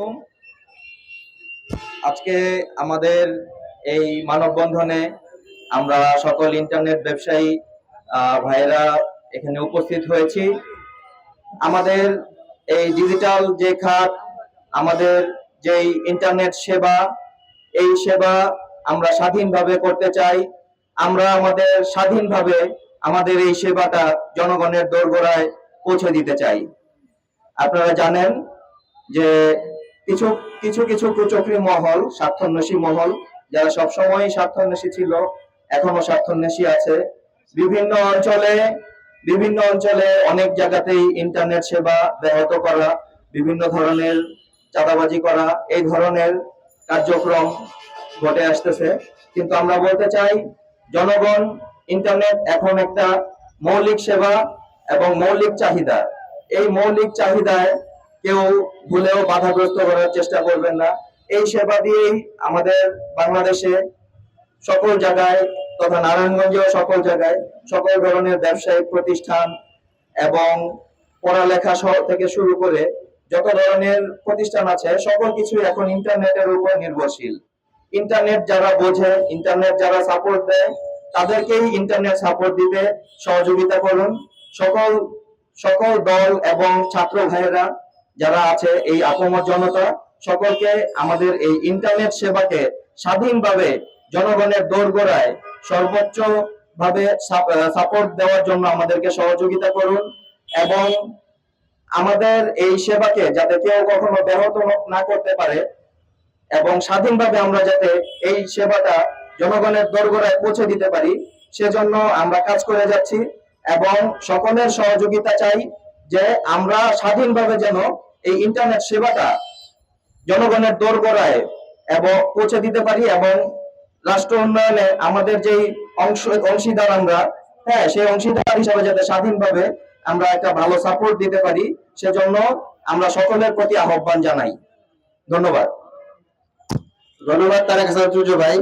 আলাইকুম। আজকে আমাদের এই মানববন্ধনে আমরা সকল ইন্টারনেট ব্যবসায়ী ভাইয়েরা এখানে উপস্থিত হয়েছি। আমাদের এই ডিজিটাল যে খাত, আমাদের যেই ইন্টারনেট সেবা, এই সেবা আমরা স্বাধীনভাবে করতে চাই। আমরা আমাদের স্বাধীনভাবে আমাদের এই সেবাটা জনগণের দোরগোড়ায় পৌঁছে দিতে চাই। আপনারা জানেন যে কিছু কিছু কিছু কুচক্রী মহল, স্বার্থান্বেষী মহল, যারা সবসময় স্বার্থান্বেষী ছিল, এখনো স্বার্থান্বেষী আছে। বিভিন্ন অঞ্চলে অনেক জায়গাতেই ইন্টারনেট সেবা ব্যাহত করা, বিভিন্ন ধরনের চাঁদাবাজি করা, এই ধরনের কার্যক্রম ঘটে আসতেছে। কিন্তু আমরা বলতে চাই, জনগণ ইন্টারনেট এখন একটা মৌলিক সেবা এবং মৌলিক চাহিদা। এই মৌলিক চাহিদায় কেউ ভুলেও বাধাগ্রস্ত করার চেষ্টা করবেন না। এই সেবা দিয়েই আমাদের বাংলাদেশে সকল জায়গায় তথা নারায়ণগঞ্জেও সকল জায়গায় সকল ধরনের ব্যবসায়িক প্রতিষ্ঠান এবং পড়ালেখা থেকে শুরু করে যত ধরনের প্রতিষ্ঠান আছে, সকল কিছু এখন ইন্টারনেটের উপর নির্ভরশীল। ইন্টারনেট যারা বোঝে, ইন্টারনেট যারা সাপোর্ট দেয়, তাদেরকেই ইন্টারনেট সাপোর্ট দিতে সহযোগিতা করুন। সকল সকল দল এবং ছাত্র ভাইয়েরা যারা আছে, এই আপামর জনতা, সকলকে আমাদের এই ইন্টারনেট সেবাকে স্বাধীনভাবে জনগণের দোরগোড়ায় সর্বোচ্চ ভাবে সাপোর্ট দেওয়ার জন্য আমাদেরকে সহযোগিতা করুন এবং আমাদের এই সেবাকে যাতে কেউ কখনো ব্যাহত না করতে পারে এবং স্বাধীনভাবে আমরা যাতে এই সেবাটা জনগণের দোরগোড়ায় পৌঁছে দিতে পারি, সেজন্য আমরা কাজ করে যাচ্ছি এবং সকলের সহযোগিতা চাই যে আমরা স্বাধীনভাবে যেন এই ইন্টারনেট সেবাটা জনগণের দোরগোড়ায় এবং পৌঁছে দিতে পারি এবং রাষ্ট্র উন্নয়নে আমাদের যেই অংশীদার আমরা, সেই অংশীদার হিসাবে যাতে স্বাধীনভাবে আমরা একটা ভালো সাপোর্ট দিতে পারি, সেজন্য আমরা সকলের প্রতি আহ্বান জানাই। ধন্যবাদ। ধন্যবাদ তারেক হাসান চুজু ভাই।